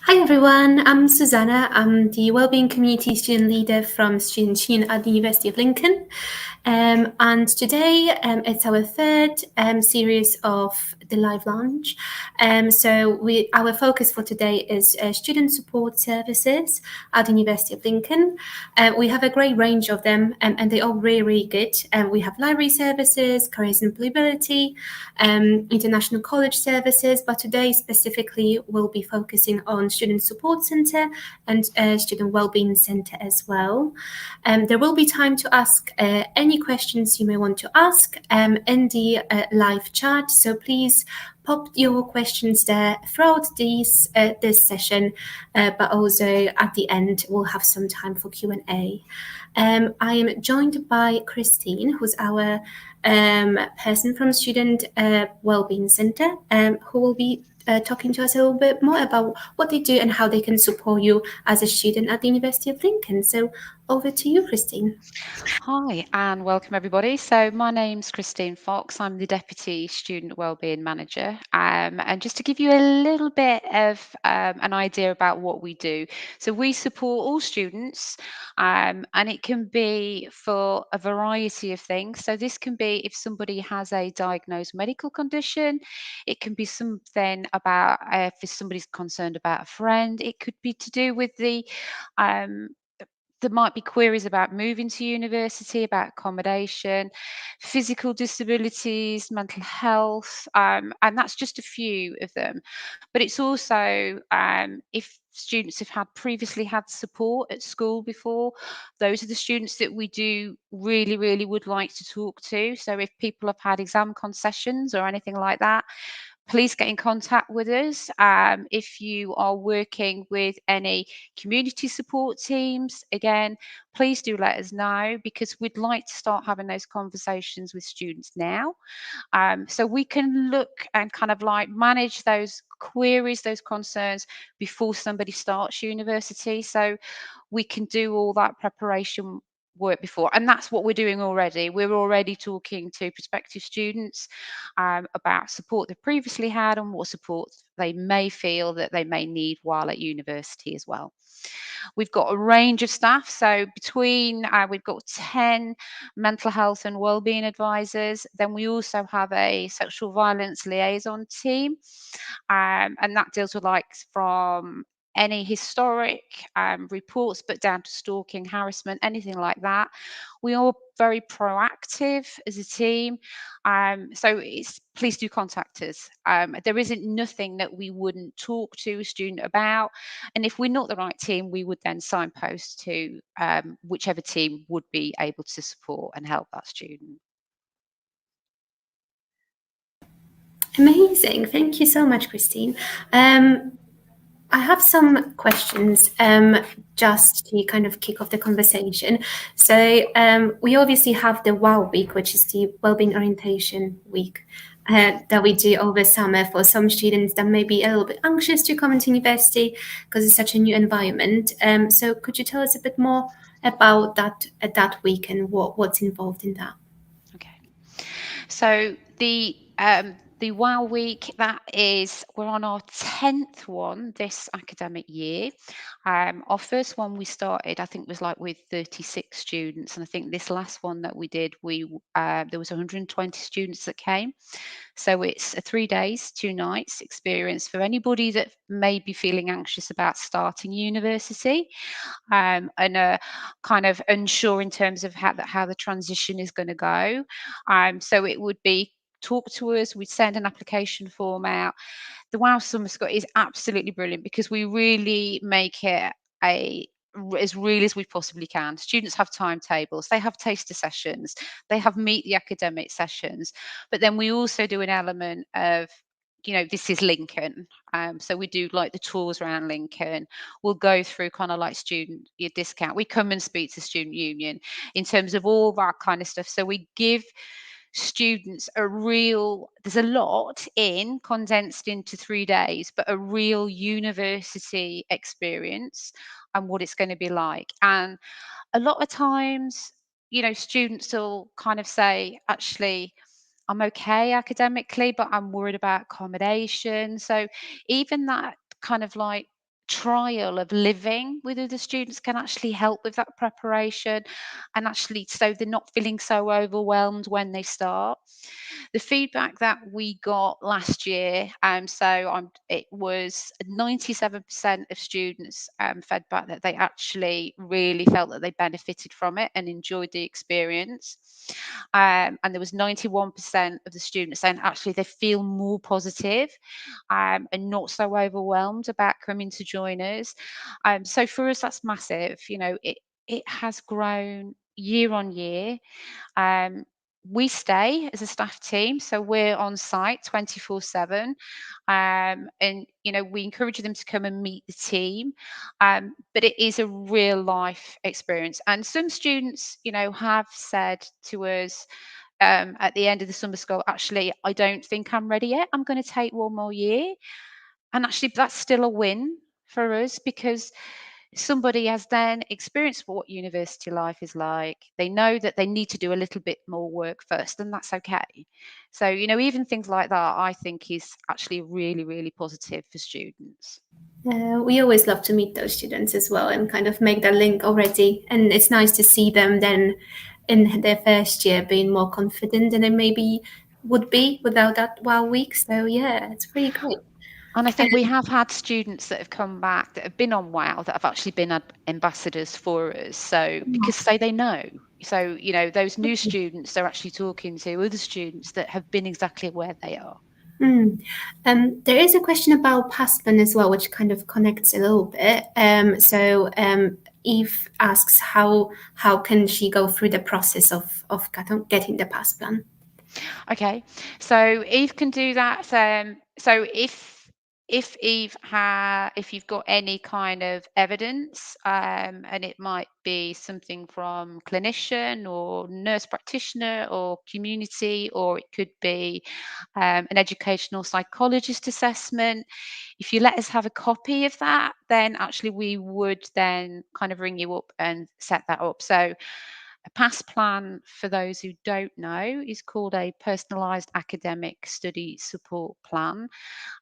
Hi everyone, I'm Susanna. I'm the Wellbeing Community Student Leader from Student Union at the University of Lincoln. And today it's our third series of the live lounge. Our focus for today is student support services at the University of Lincoln. We have a great range of them and they're all really, really good. We have library services, careers and employability, international college services, but today specifically we'll be focusing on Student Support Centre and Student Wellbeing Centre as well. There will be time to ask any questions you may want to ask in the live chat, so please pop your questions there throughout this session, but also at the end we'll have some time for Q&A. I am joined by Christine, who's our person from Student Wellbeing Centre, who will be talking to us a little bit more about what they do and how they can support you as a student at the University of Lincoln. So over to you, Christine. Hi and welcome everybody. So my name's Christine Fox. I'm the Deputy Student Wellbeing Manager. And just to give you a little bit of an idea about what we do. So we support all students and it can be for a variety of things. So this can be if somebody has a diagnosed medical condition, it can be something about if somebody's concerned about a friend, it could be to do with um, there might be queries about moving to university, about accommodation, physical disabilities, mental health, and that's just a few of them. But it's also if students have previously had support at school before, those are the students that we do really would like to talk to. So if people have had exam concessions or anything like that, please get in contact with us. If you are working with any community support teams, again, please do let us know because we'd like to start having those conversations with students now. So we can look and kind of like manage those queries, those concerns before somebody starts university. So we can do all that preparation work before, and that's what we're doing already. We're already talking to prospective students about support they've previously had and what support they may feel that they may need while at university as well. We've got a range of staff, so we've got 10 mental health and wellbeing advisors. Then we also have a sexual violence liaison team, and that deals with like from any historic reports, but down to stalking, harassment, anything like that. We are very proactive as a team. So please do contact us. There isn't nothing that we wouldn't talk to a student about. And if we're not the right team, we would then signpost to whichever team would be able to support and help that student. Amazing. Thank you so much, Christine. I have some questions just to kind of kick off the conversation. So we obviously have the WOW week, which is the Wellbeing Orientation week that we do over summer for some students that may be a little bit anxious to come into university because it's such a new environment. So could you tell us a bit more about that week and what's involved in that? Okay. So the WOW week, we're on our 10th one this academic year. Our first one we started, I think, was like with 36 students, and I think this last one that we did, there was 120 students that came. So it's a 3 days, 2 nights experience for anybody that may be feeling anxious about starting university, and kind of unsure in terms of how the transition is going to go. So it would be talk to us, we'd send an application form out. The Wow Summer School is absolutely brilliant because we really make it as real as we possibly can. Students have timetables, they have taster sessions, they have meet the academic sessions, but then we also do an element of, this is Lincoln. So we do like the tours around Lincoln. We'll go through kind of like student your discount. We come and speak to student union in terms of all that kind of stuff. So we give students there's a lot in condensed into 3 days, but a real university experience and what it's going to be like. And a lot of times, students will kind of say, actually, I'm okay academically, but I'm worried about accommodation. So even that kind of like trial of living with other students can actually help with that preparation, and actually so they're not feeling so overwhelmed when they start. The feedback that we got last year, it was 97% of students fed back that they actually really felt that they benefited from it and enjoyed the experience. And there was 91% of the students saying actually they feel more positive and not so overwhelmed about coming to join us. So for us, that's massive. It has grown year on year. Um, we stay as a staff team, so we're on site 24/7, and we encourage them to come and meet the team. But it is a real life experience, and some students, have said to us at the end of the summer school, actually, I don't think I'm ready yet. I'm going to take one more year. And actually, that's still a win for us because somebody has then experienced what university life is like. They know that they need to do a little bit more work first, and that's okay. So, even things like that, I think is actually really, really positive for students. We always love to meet those students as well and kind of make that link already. And it's nice to see them then in their first year being more confident than they maybe would be without that wow week. So yeah, it's pretty great. And I think we have had students that have come back that have been on WOW that have actually been ambassadors for us. So because they know. So, those new students, they're actually talking to other students that have been exactly where they are. Mm. There is a question about Passplan as well, which kind of connects a little bit. Eve asks how can she go through the process of getting the Passplan? Okay, so Eve can do that. So if you've got any kind of evidence, and it might be something from clinician or nurse practitioner or community, or it could be an educational psychologist assessment. If you let us have a copy of that, then actually we would then kind of ring you up and set that up. So a PASS plan, for those who don't know, is called a personalised academic study support plan.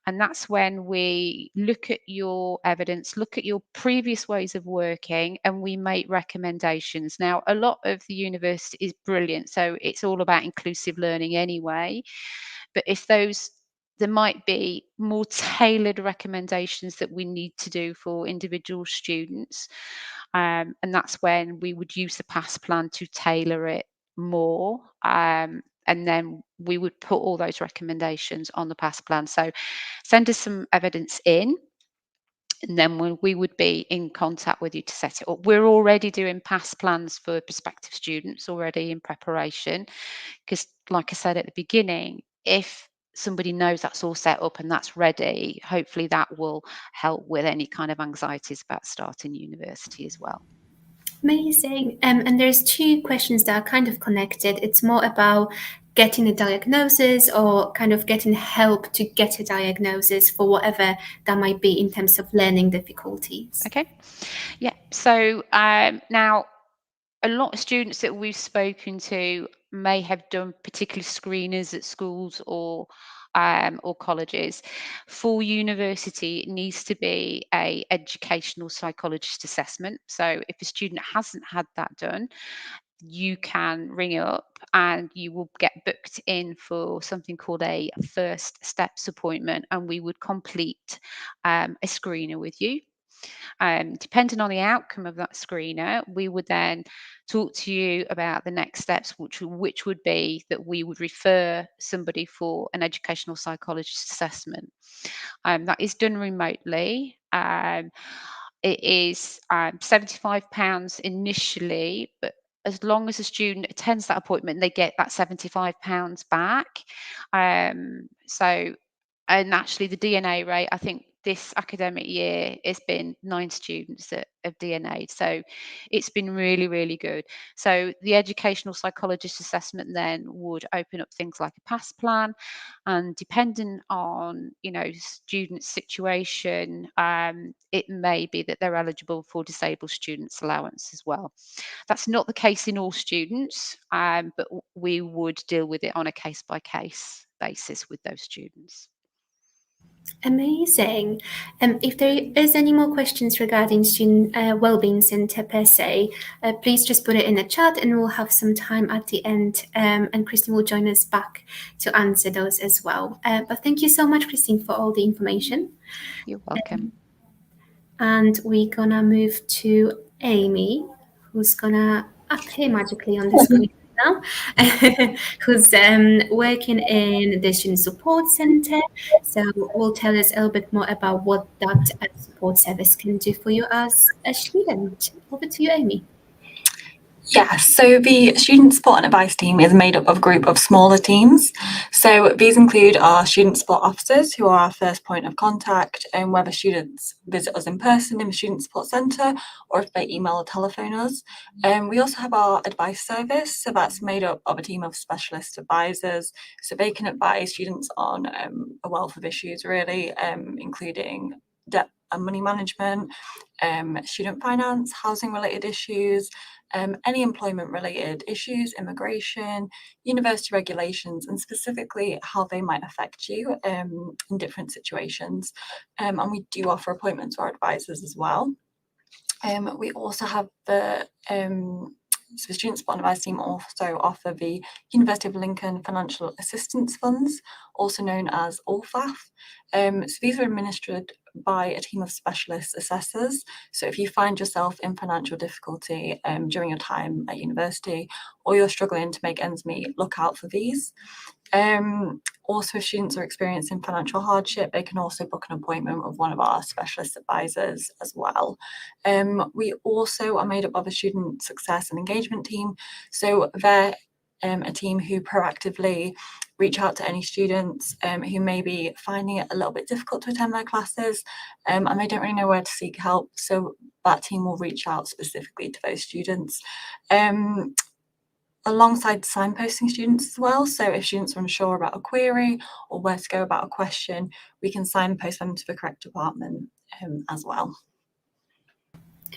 And that's when we look at your evidence, look at your previous ways of working, and we make recommendations. Now, a lot of the university is brilliant, so it's all about inclusive learning anyway. But there might be more tailored recommendations that we need to do for individual students. And that's when we would use the PASS plan to tailor it more. And then we would put all those recommendations on the PASS plan. So send us some evidence in, and then we would be in contact with you to set it up. We're already doing PASS plans for prospective students already in preparation, because like I said at the beginning, if somebody knows that's all set up and that's ready, hopefully that will help with any kind of anxieties about starting university as well. Amazing. And there's two questions that are kind of connected. It's more about getting a diagnosis or kind of getting help to get a diagnosis for whatever that might be in terms of learning difficulties. Okay. Yeah. So now a lot of students that we've spoken to may have done particular screeners at schools or colleges. For university, it needs to be a educational psychologist assessment. So if a student hasn't had that done, you can ring up and you will get booked in for something called a first steps appointment, and we would complete a screener with you. Depending on the outcome of that screener, we would then talk to you about the next steps, which would be that we would refer somebody for an educational psychologist assessment. That is done remotely. It is £75 initially, but as long as a student attends that appointment, they get that £75 back. So and actually, the DNA rate, I think this academic year, it's been 9 students that have DNA'd. So it's been really, really good. So the educational psychologist assessment then would open up things like a PASS plan. And depending on, student situation, it may be that they're eligible for disabled students allowance as well. That's not the case in all students, but we would deal with it on a case by case basis with those students. Amazing. If there is any more questions regarding Student Wellbeing Centre per se, please just put it in the chat and we'll have some time at the end, and Christine will join us back to answer those as well. But thank you so much, Christine, for all the information. You're welcome. And we're gonna move to Amy, who's gonna appear magically on the screen now, who's working in the Student Support Centre. So will tell us a little bit more about what that support service can do for you as a student. Over to you, Amy. Yes, so the Student Support and Advice team is made up of a group of smaller teams. So these include our student support officers, who are our first point of contact, and whether students visit us in person in the Student Support Centre or if they email or telephone us. We also have our advice service, so that's made up of a team of specialist advisors. So they can advise students on a wealth of issues, really, including debt and money management, student finance, housing related issues, any employment related issues, immigration, university regulations, and specifically how they might affect you in different situations. And we do offer appointments to our advisors as well. We also have the Student Support and Advice team also offer the University of Lincoln Financial Assistance Funds, also known as OLFAF. So these are administered by a team of specialist assessors. So if you find yourself in financial difficulty during your time at university, or you're struggling to make ends meet, look out for these. Also, if students are experiencing financial hardship, they can also book an appointment with one of our specialist advisors as well. We also are made up of a student success and engagement team. So they're a team who proactively reach out to any students who may be finding it a little bit difficult to attend their classes, and they don't really know where to seek help. So that team will reach out specifically to those students. Alongside signposting students as well. So if students are unsure about a query or where to go about a question, we can signpost them to the correct department as well.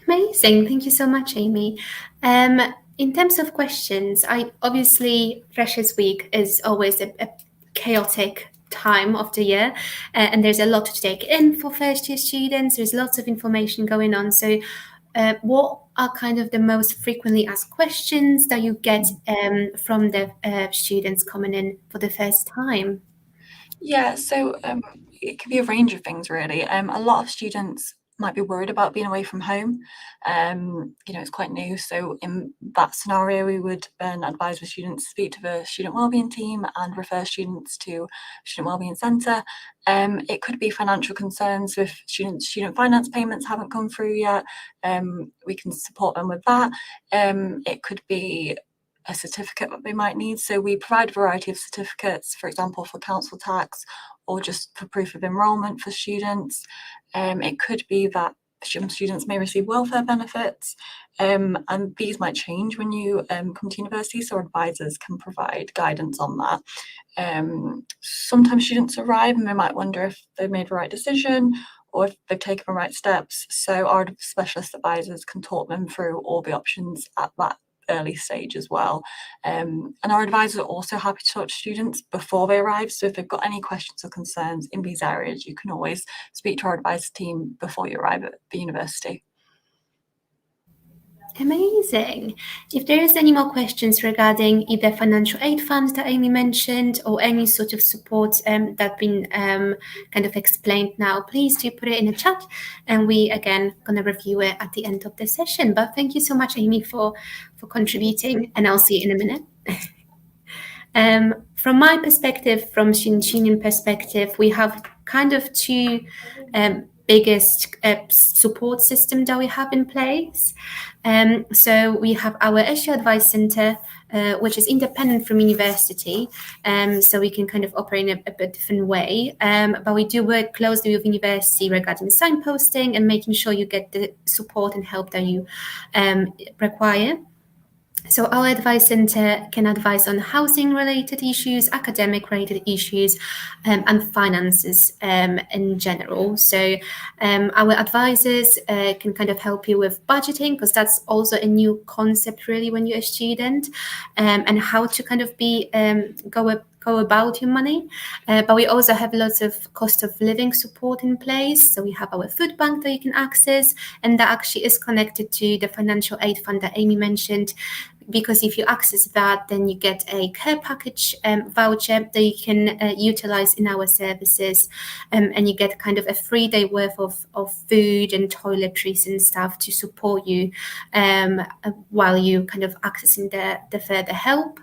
Amazing. Thank you so much, Amy. In terms of questions, obviously Freshers Week is always a chaotic time of the year, and there's a lot to take in for first year students. There's lots of information going on. So what are kind of the most frequently asked questions that you get from the students coming in for the first time? Yeah, so it can be a range of things, really. A lot of students might be worried about being away from home. It's quite new. So in that scenario, we would then advise the students to speak to the student wellbeing team and refer students to student wellbeing centre. It could be financial concerns if student finance payments haven't come through yet. We can support them with that. It could be a certificate that they might need. So we provide a variety of certificates, for example, for council tax or just for proof of enrolment for students. It could be that some students may receive welfare benefits, and these might change when you come to university, so advisors can provide guidance on that. Sometimes students arrive and they might wonder if they've made the right decision or if they've taken the right steps. So our specialist advisors can talk them through all the options at that early stage as well. And our advisors are also happy to talk to students before they arrive. So if they've got any questions or concerns in these areas, you can always speak to our advisor team before you arrive at the university. Amazing. If there is any more questions regarding either financial aid funds that Amy mentioned or any sort of support that's been kind of explained now, please do put it in the chat and we again gonna review it at the end of the session. But thank you so much, Amy, for contributing, and I'll see you in a minute. From my perspective, from Student Union perspective, we have kind of two biggest support system that we have in place. So we have our SU Advice Centre, which is independent from university, so we can kind of operate in a bit different way. But we do work closely with university regarding signposting and making sure you get the support and help that you require. So our advice center can advise on housing related issues, academic related issues, and finances in general. So our advisors can kind of help you with budgeting, because that's also a new concept really when you're a student, and how to kind of go go about your money. But we also have lots of cost of living support in place. So we have our food bank that you can access, and that actually is connected to the financial aid fund that Amy mentioned, because if you access that, then you get a care package voucher that you can utilize in our services, and you get kind of a 3-day worth of food and toiletries and stuff to support you while you kind of accessing the further help.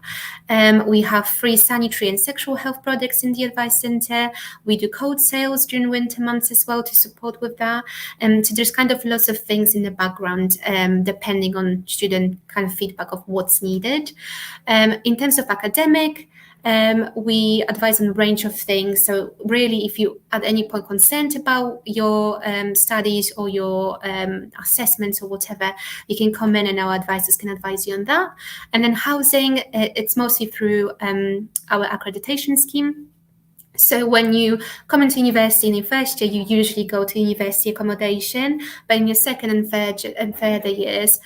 We have free sanitary and sexual health products in the advice center. We do code sales during winter months as well to support with that. So there's kind of lots of things in the background, depending on student kind of feedback of what's needed. In terms of academic, we advise on a range of things. So really, if you at any point concerned about your studies or your assessments or whatever, you can come in and our advisors can advise you on that. And then housing, it's mostly through our accreditation scheme. So when you come into university in your first year, you usually go to university accommodation, but in your second and further years,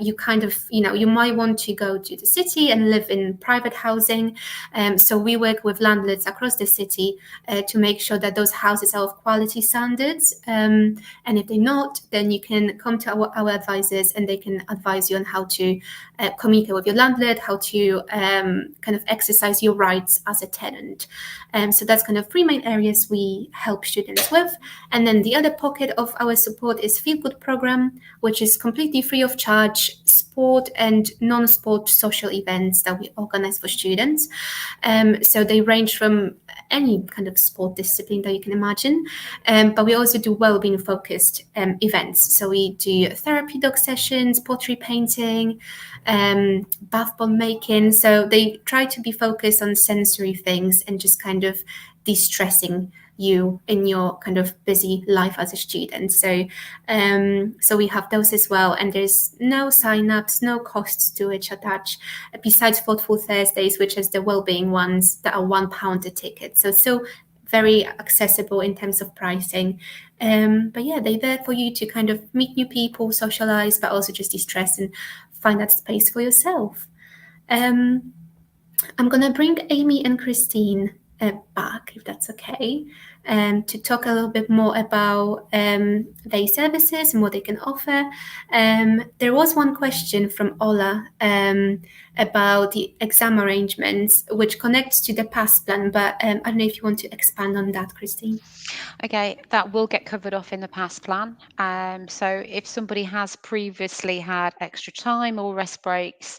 you kind of, you might want to go to the city and live in private housing. So we work with landlords across the city to make sure that those houses are of quality standards. And if they're not, then you can come to our advisors and they can advise you on how to communicate with your landlord, how to kind of exercise your rights as a tenant. So that's kind of 3 main areas we help students with. And then the other pocket of our support is Feel Good program, which is completely free of charge, sport and non-sport social events that we organize for students. So they range from any kind of sport discipline that you can imagine, but we also do wellbeing focused events. So we do therapy dog sessions, pottery painting, bath bomb making. So they try to be focused on sensory things and just kind of de-stressing you in your kind of busy life as a student. So we have those as well, and there's no sign-ups, no costs to it attached, besides Thoughtful Thursdays, which is the wellbeing ones that are £1 a ticket. So it's still very accessible in terms of pricing. But yeah, they're there for you to kind of meet new people, socialize, but also just de-stress and find that space for yourself. I'm gonna bring Amy and Christine back, if that's okay, to talk a little bit more about their services and what they can offer. There was one question from Ola about the exam arrangements, which connects to the past plan, but I don't know if you want to expand on that, Christine. Okay, that will get covered off in the past plan. So if somebody has previously had extra time or rest breaks,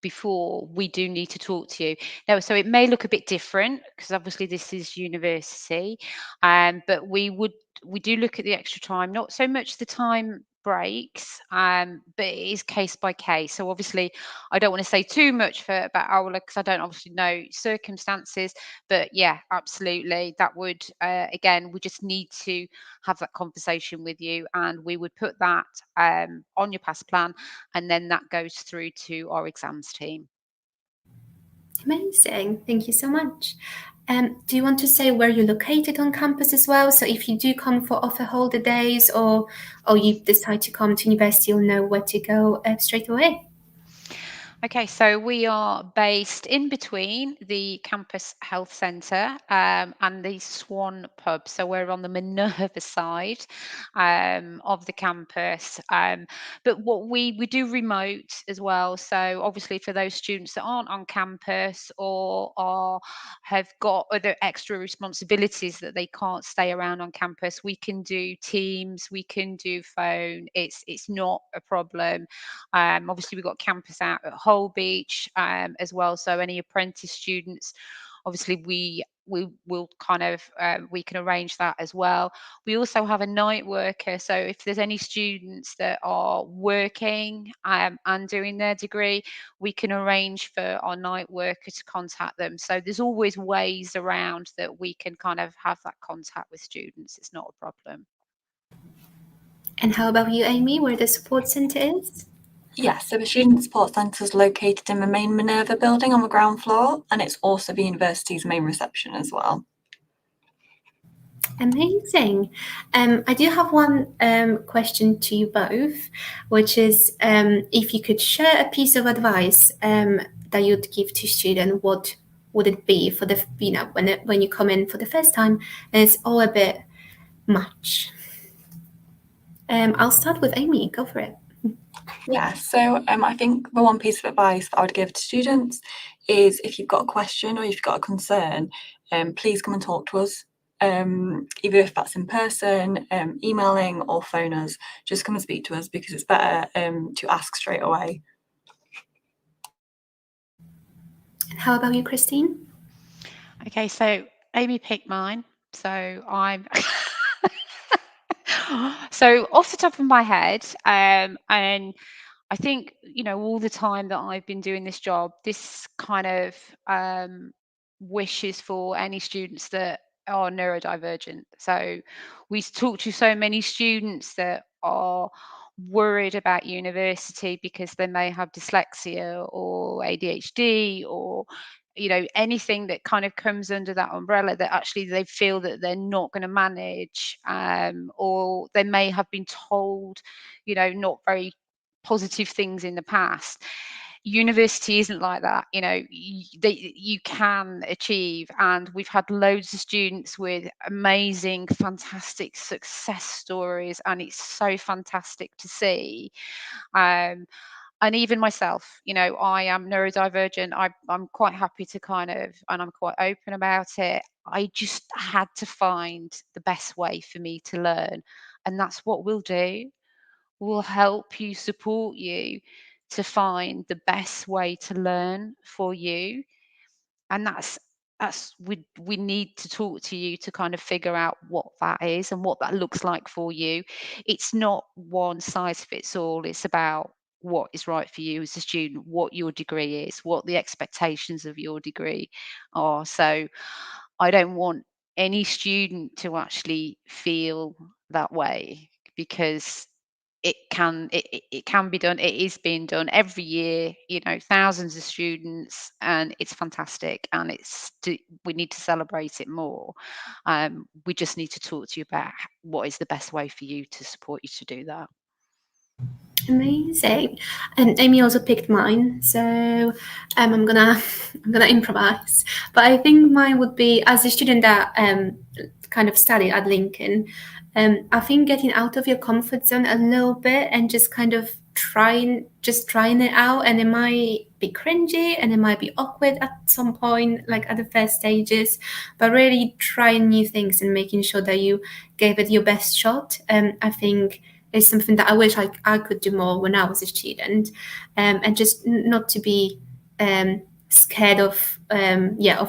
before, we do need to talk to you. Now, so it may look a bit different because obviously this is university, but we do look at the extra time, not so much the time breaks, but it is case by case. So obviously, I don't want to say too much about Ola because I don't obviously know circumstances, but yeah, absolutely, that would again, we just need to have that conversation with you, and we would put that on your past plan, and then that goes through to our exams team. Amazing. Thank you so much. Do you want to say where you're located on campus as well? So if you do come for offer holder days or you decide to come to university, you'll know where to go straight away. Okay, so we are based in between the campus health centre and the Swan pub. So we're on the Minerva side of the campus. But what we do remote as well. So obviously for those students that aren't on campus or have got other extra responsibilities that they can't stay around on campus, we can do Teams, we can do phone. It's not a problem. Obviously, we've got campus out at Whole Beach as well. So any apprentice students, obviously, we will kind of we can arrange that as well. We also have a night worker. So if there's any students that are working and doing their degree, we can arrange for our night worker to contact them. So there's always ways around that we can kind of have that contact with students. It's not a problem. And how about you, Amy, where the support centre is? Yes, so the Student Support Centre is located in the main Minerva building on the ground floor, and it's also the university's main reception as well. Amazing. I do have one question to you both, which is if you could share a piece of advice that you'd give to students, what would it be for the, when you come in for the first time, and it's all a bit much. I'll start with Amy. Go for it. Yeah, so I think the one piece of advice that I would give to students is if you've got a question or you've got a concern, please come and talk to us. Either if that's in person, emailing or phone us, just come and speak to us because it's better to ask straight away. And how about you, Christine? Okay, so Amy picked mine. So I'm so off the top of my head, and I think, all the time that I've been doing this job, this kind of wish is for any students that are neurodivergent. So we talk to so many students that are worried about university because they may have dyslexia or ADHD or anything that kind of comes under that umbrella that actually they feel that they're not going to manage, or they may have been told not very positive things in the past. University isn't like that. You can achieve, and we've had loads of students with amazing, fantastic success stories, and it's so fantastic to see. And even myself, I am neurodivergent. I'm quite happy to and I'm quite open about it. I just had to find the best way for me to learn, and that's what we'll do. We'll help you, support you to find the best way to learn for you. And we need to talk to you to kind of figure out what that is and what that looks like for you. It's not one size fits all. It's about what is right for you as a student, what your degree is, what the expectations of your degree are. So I don't want any student to actually feel that way, because it can be done. It is being done every year, thousands of students, and it's fantastic, and we need to celebrate it more. We just need to talk to you about what is the best way for you to support you to do that. Amazing. And Amy also picked mine, so I'm gonna improvise. But I think mine would be, as a student that kind of studied at Lincoln, I think getting out of your comfort zone a little bit and just kind of trying it out, and it might be cringy and it might be awkward at some point, like at the first stages, but really trying new things and making sure that you gave it your best shot. I think is something that I wish I could do more when I was a student, and just not to be scared of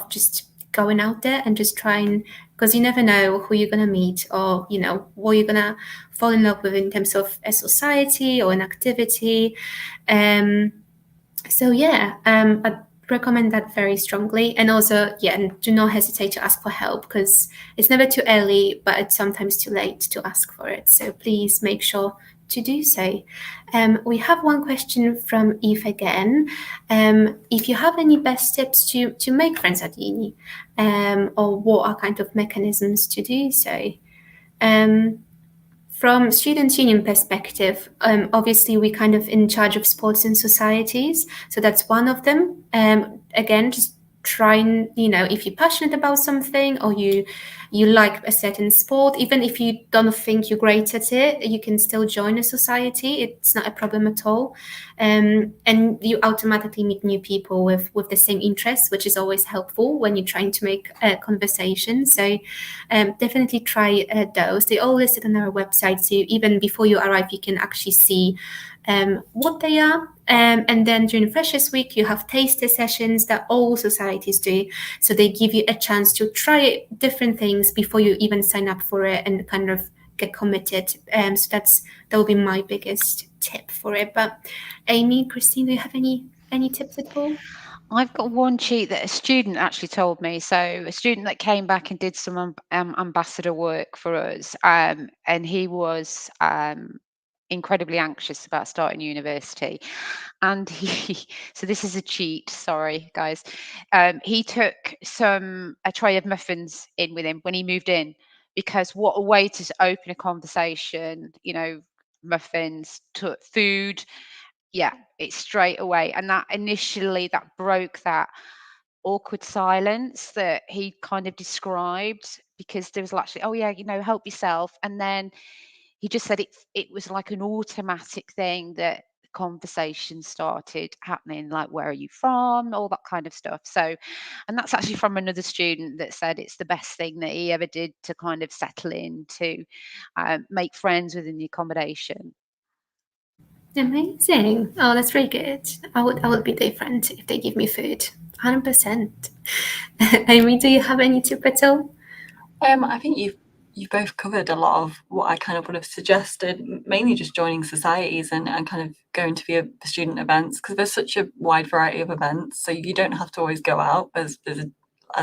just going out there and just trying, because you never know who you're gonna meet, or what you're gonna fall in love with in terms of a society or an activity. So yeah, I'd recommend that very strongly. And also, and do not hesitate to ask for help, because it's never too early, but it's sometimes too late to ask for it. So please make sure to do so. We have one question from Eve again. If you have any best tips to make friends at uni, or what are kind of mechanisms to do so? From student union perspective, obviously we're kind of in charge of sports and societies, so that's one of them. Again, just trying, if you're passionate about something, or you like a certain sport, even if you don't think you're great at it, you can still join a society. It's not a problem at all. And you automatically meet new people with the same interests, which is always helpful when you're trying to make a conversation. So definitely try those. They're all listed on our website, so even before you arrive, you can actually see what they are. And then during Freshers Week, you have taster sessions that all societies do. So they give you a chance to try different things before you even sign up for it and kind of get committed. So that will be my biggest tip for it. But Amy, Christine, do you have any tips at all? I've got one cheat that a student actually told me. So a student that came back and did some ambassador work for us, and he was incredibly anxious about starting university. And so this is a cheat, sorry guys. He took a tray of muffins in with him when he moved in, because what a way to open a conversation, muffins, food. Yeah, it's straight away. And that initially, that broke that awkward silence that he kind of described, because there was actually, oh yeah, help yourself, and then he just said it was like an automatic thing that conversation started happening, like, where are you from, all that kind of stuff. So, and that's actually from another student that said it's the best thing that he ever did to kind of settle in, to make friends within the accommodation. Amazing. Oh, that's very good. I would be different if they give me food. 100%. Amy, do you have any tip at all? I think you've both covered a lot of what I kind of would have suggested, mainly just joining societies and kind of going to the student events, because there's such a wide variety of events. So you don't have to always go out. As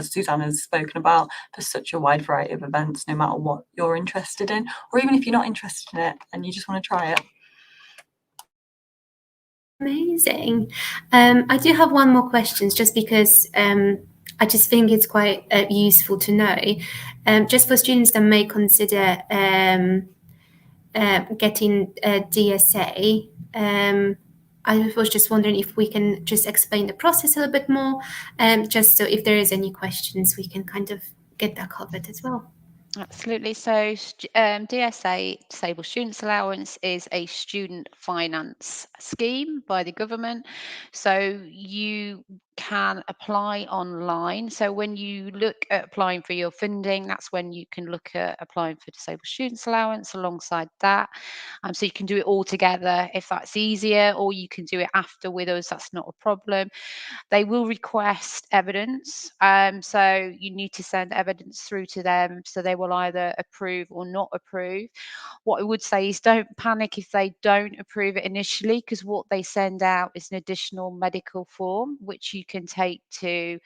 Susanna's spoken about, there's such a wide variety of events, no matter what you're interested in, or even if you're not interested in it and you just want to try it. Amazing. I do have one more question, just because I just think it's quite useful to know, just for students that may consider getting a DSA. I was just wondering if we can just explain the process a little bit more, just so if there is any questions, we can kind of get that covered as well. Absolutely. So DSA, Disabled Students Allowance, is a student finance scheme by the government. So you can apply online. So when you look at applying for your funding, that's when you can look at applying for Disabled Students Allowance alongside that. So you can do it all together if that's easier, or you can do it after with us. That's not a problem. They will request evidence. So you need to send evidence through to them. So they will either approve or not approve. What I would say is, don't panic if they don't approve it initially, because what they send out is an additional medical form, which you can take to,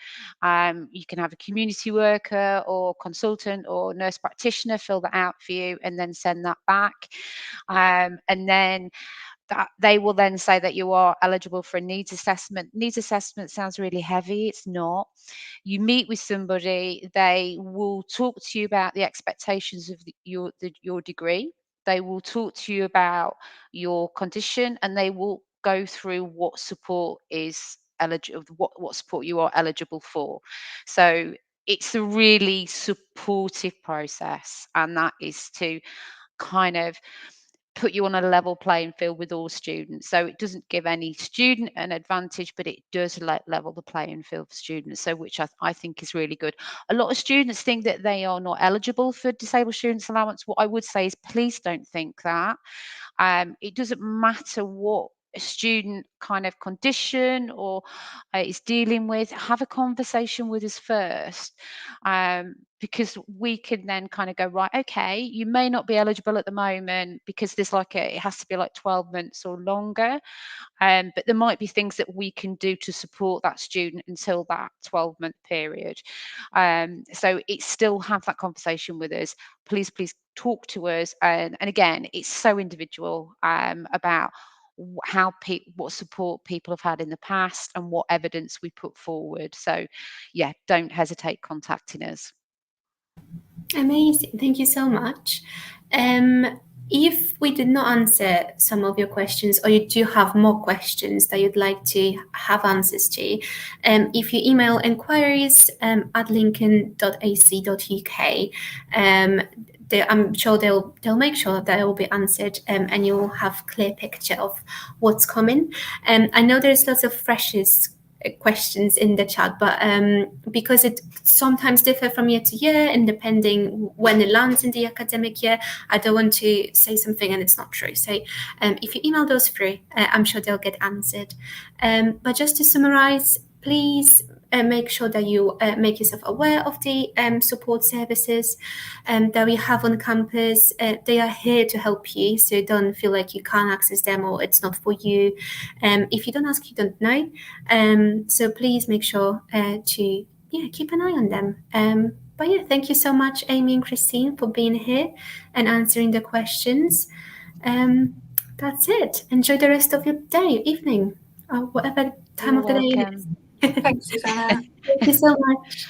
you can have a community worker or consultant or nurse practitioner fill that out for you and then send that back. And then that they will then say that you are eligible for a needs assessment. Needs assessment sounds really heavy. It's not. You meet with somebody, they will talk to you about the expectations of your degree. They will talk to you about your condition, and they will go through what support is eligible, what support you are eligible for. So it's a really supportive process, and that is to kind of put you on a level playing field with all students. So it doesn't give any student an advantage, but it does level the playing field for students. So which I think is really good. A lot of students think that they are not eligible for disabled students allowance. What I would say is, please don't think that. It doesn't matter what a student kind of condition or is dealing with. Have a conversation with us first, because we can then kind of go, right, okay, you may not be eligible at the moment because there's it has to be like 12 months or longer. But there might be things that we can do to support that student until that 12-month period. So it's still have that conversation with us. Please talk to us. And again, it's so individual about what support people have had in the past and what evidence we put forward. So yeah, don't hesitate contacting us. Amazing. Thank you so much. If we did not answer some of your questions, or you do have more questions that you'd like to have answers to, if you email enquiries at lincoln.ac.uk, I'm sure they'll make sure that it will be answered, and you'll have a clear picture of what's coming. I know there's lots of freshers questions in the chat, but because it sometimes differ from year to year and depending when it lands in the academic year, I don't want to say something and it's not true. So if you email those through, I'm sure they'll get answered. But just to summarize, please make sure that you make yourself aware of the support services that we have on campus. They are here to help you, so don't feel like you can't access them or it's not for you. If you don't ask, you don't know. So please make sure to keep an eye on them. But yeah, thank you so much, Amy and Christine, for being here and answering the questions. That's it. Enjoy the rest of your day, evening, or whatever time You're of the day it welcome. is. Thanks, Susanna. Thank you so much.